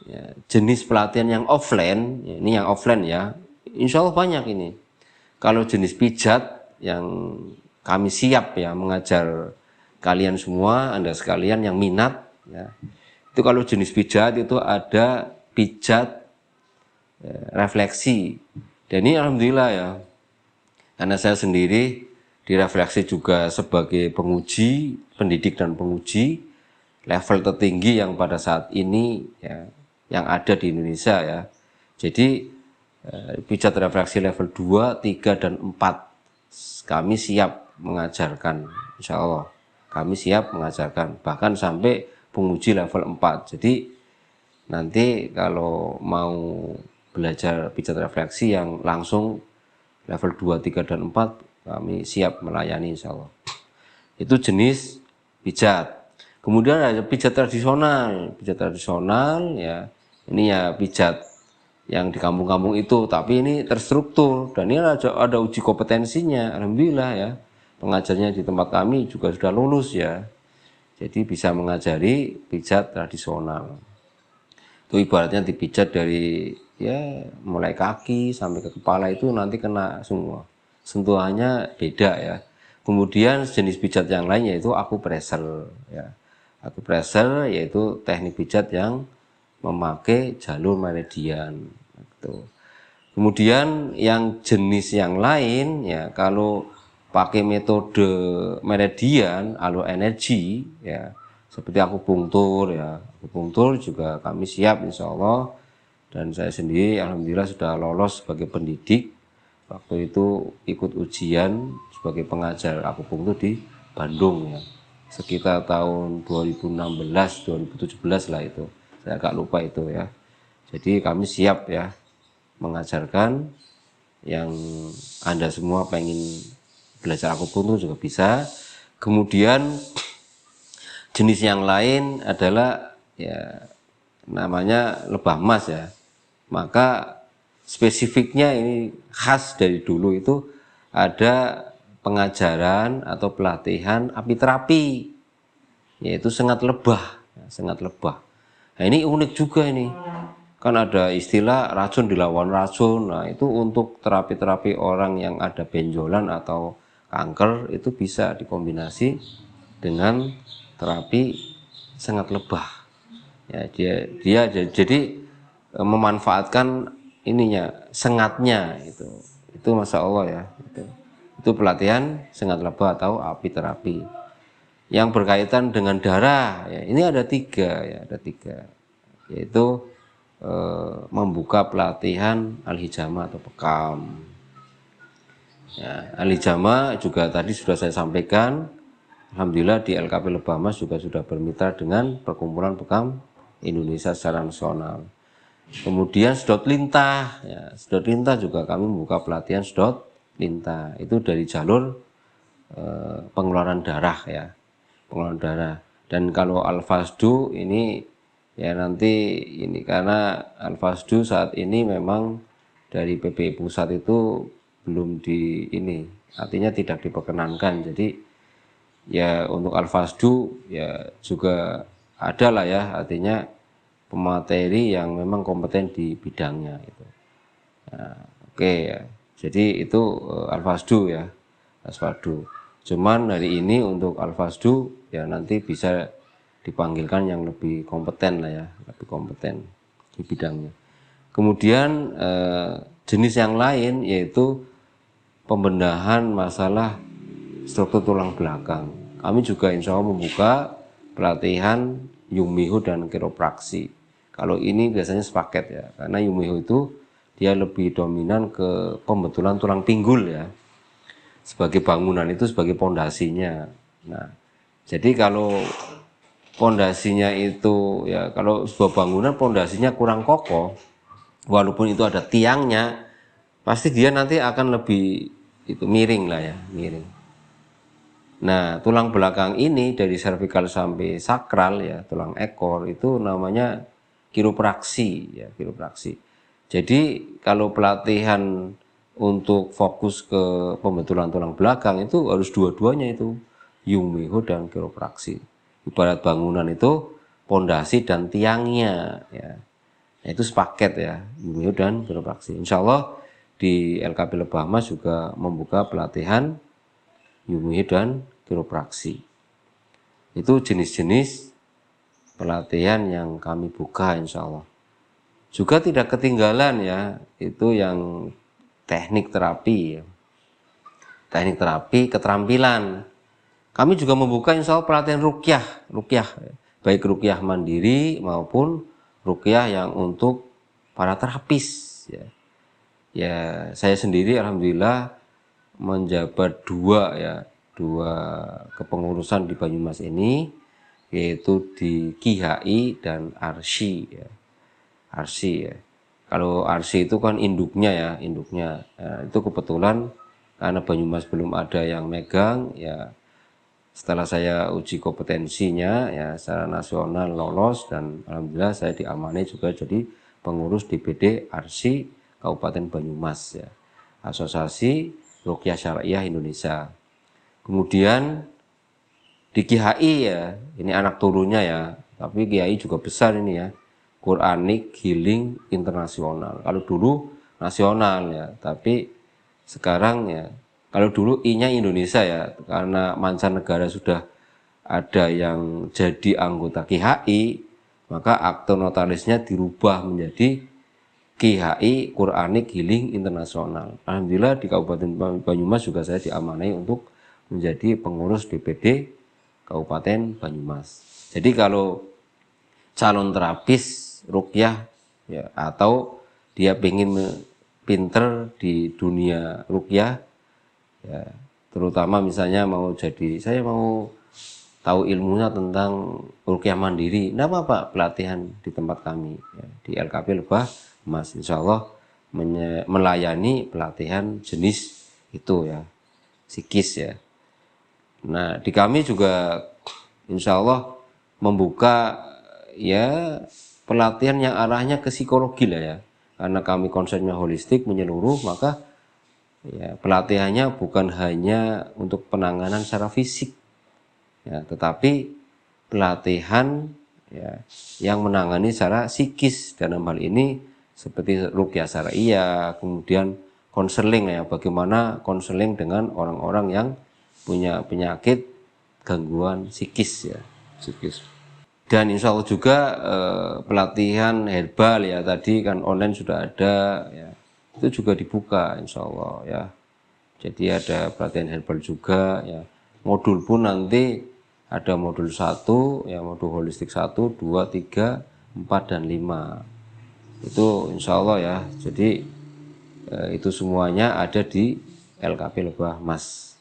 ya, jenis pelatihan yang offline, ya, ini yang offline ya, insya Allah banyak ini. Kalau jenis pijat yang kami siap ya mengajar kalian semua, Anda sekalian yang minat ya. Itu kalau jenis pijat itu ada pijat ya, refleksi. Dan ini alhamdulillah ya, karena saya sendiri direfleksi juga sebagai penguji, pendidik dan penguji level tertinggi yang pada saat ini ya, yang ada di Indonesia ya. Jadi pijat refleksi level 2, 3, dan 4 kami siap mengajarkan, insya Allah kami siap mengajarkan bahkan sampai penguji level 4. Jadi nanti kalau mau belajar pijat refleksi yang langsung level 2, 3, dan 4 kami siap melayani insya Allah. Itu jenis pijat. Kemudian ada pijat tradisional. Pijat tradisional ya, ini ya pijat yang di kampung-kampung itu, tapi ini terstruktur dan ini ada uji kompetensinya. Alhamdulillah ya, pengajarnya di tempat kami juga sudah lulus ya. Jadi bisa mengajari pijat tradisional. Itu ibaratnya dipijat dari ya mulai kaki sampai ke kepala itu nanti kena semua. Sentuhannya beda ya. Kemudian jenis pijat yang lain yaitu acupressure ya. Acupressure yaitu teknik pijat yang memakai jalur meridian gitu. Kemudian yang jenis yang lain ya, kalau pakai metode meridian alur energi ya, seperti akupunktur ya. Akupunktur juga kami siap insya Allah, dan saya sendiri alhamdulillah sudah lolos sebagai pendidik. Waktu itu ikut ujian sebagai pengajar akupunktur di Bandung ya, sekitar tahun 2016 2017 lah itu, saya agak lupa itu ya. Jadi kami siap ya mengajarkan, yang Anda semua pengen belajar akupunktur juga bisa. Kemudian jenis yang lain adalah ya namanya lebah emas ya. Maka spesifiknya ini khas dari dulu itu ada pengajaran atau pelatihan apiterapi, yaitu sengat lebah, sengat lebah. Nah ini unik juga ini, kan ada istilah racun dilawan racun. Nah itu untuk terapi-terapi orang yang ada benjolan atau kanker itu bisa dikombinasi dengan terapi sengat lebah. Ya, dia jadi memanfaatkan ininya, sengatnya itu masya Allah ya. Itu pelatihan sengat lebah atau apiterapi. Yang berkaitan dengan darah ya, ini ada tiga ya, yaitu membuka pelatihan al-hijama atau bekam ya. Al-hijama juga tadi sudah saya sampaikan, alhamdulillah di LKP Lebah Mas juga sudah bermitra dengan Perkumpulan Bekam Indonesia secara nasional. Kemudian sedot lintah ya, sedot lintah juga kami membuka pelatihan sedot lintah, itu dari jalur pengeluaran darah ya, pengeluaran darah. Dan kalau al-fasdu ini ya nanti ini, karena al-fasdu saat ini memang dari PBI pusat itu belum di ini, artinya tidak diperkenankan. Jadi ya untuk al-fasdu ya juga ada lah ya, artinya pemateri yang memang kompeten di bidangnya itu. Nah, oke ya. Jadi itu al-fasdu ya, al-fasdu. Cuman hari ini untuk al-fasdu ya nanti bisa dipanggilkan yang lebih kompeten lah ya, lebih kompeten di bidangnya. Kemudian jenis yang lain yaitu pembenahan masalah struktur tulang belakang. Kami juga insya Allah membuka pelatihan Yumiho dan kiropraksi. Kalau ini biasanya sepaket ya, karena Yumiho itu dia lebih dominan ke pembetulan tulang pinggul ya, sebagai bangunan itu sebagai pondasinya. Nah, jadi kalau pondasinya itu ya, kalau sebuah bangunan pondasinya kurang kokoh, walaupun itu ada tiangnya, pasti dia nanti akan lebih itu miring lah ya, miring. Nah, tulang belakang ini dari servikal sampai sakral ya, tulang ekor itu namanya kiropraksi ya, kiropraksi. Jadi kalau pelatihan untuk fokus ke pembetulan tulang belakang itu harus dua-duanya itu, Yumiho dan kiropraksi. Ibarat bangunan itu pondasi dan tiangnya ya. Itu sepaket ya, Yumio dan kiropraksi. Insya Allah di LKP Lebah Mas juga membuka pelatihan Yumio dan kiropraksi. Itu jenis-jenis pelatihan yang kami buka insya Allah. Juga tidak ketinggalan ya, itu yang teknik terapi ya. Teknik terapi keterampilan. Kami juga membuka insya Allah pelatihan rukyah, baik rukyah mandiri maupun rukyah yang untuk para terapis ya. Ya, saya sendiri alhamdulillah menjabat dua kepengurusan di Banyumas ini, yaitu di KIHI dan ARSI ya. ARSI ya. Kalau ARSI itu kan induknya. Itu kebetulan karena Banyumas belum ada yang megang ya. Setelah saya uji kompetensinya ya secara nasional lolos, dan alhamdulillah saya diamanai juga jadi pengurus DPD ARSI Kabupaten Banyumas ya. Asosiasi Ruqyah Syariah Indonesia. Kemudian di KIHI ya, ini anak turunnya ya, tapi KIHI juga besar ini ya. Quranic Healing Internasional. Kalau dulu nasional ya, tapi sekarang ya, kalau dulu I-nya Indonesia ya, karena mancanegara sudah ada yang jadi anggota KIHI, maka akte notarisnya dirubah menjadi KIHI Quranic Healing Internasional. Alhamdulillah di Kabupaten Banyumas juga saya diamanai untuk menjadi pengurus DPD Kabupaten Banyumas. Jadi kalau calon terapis ruqyah ya, atau dia pengen pinter di dunia ruqyah ya, terutama misalnya saya mau tahu ilmunya tentang ruqyah mandiri, enggak apa-apa, pelatihan di tempat kami ya, di LKP Lebah Mas, insya Allah melayani pelatihan jenis itu ya, psikis ya. Nah di kami juga insya Allah membuka ya pelatihan yang arahnya ke psikologi lah ya, karena kami konsepnya holistik menyeluruh, maka ya pelatihannya bukan hanya untuk penanganan secara fisik ya, tetapi pelatihan ya yang menangani secara psikis, dalam hal ini seperti ruqyah syariah, kemudian konseling ya, bagaimana konseling dengan orang-orang yang punya penyakit gangguan psikis ya, psikis. Dan insya Allah juga pelatihan herbal ya, tadi kan online sudah ada ya, itu juga dibuka insya Allah ya. Jadi ada pelatihan herbal juga ya. Modul pun nanti ada modul 1 ya, modul holistik 1, 2, 3, 4, dan 5. Itu insya Allah ya. Jadi itu semuanya ada di LKP Lebah Mas.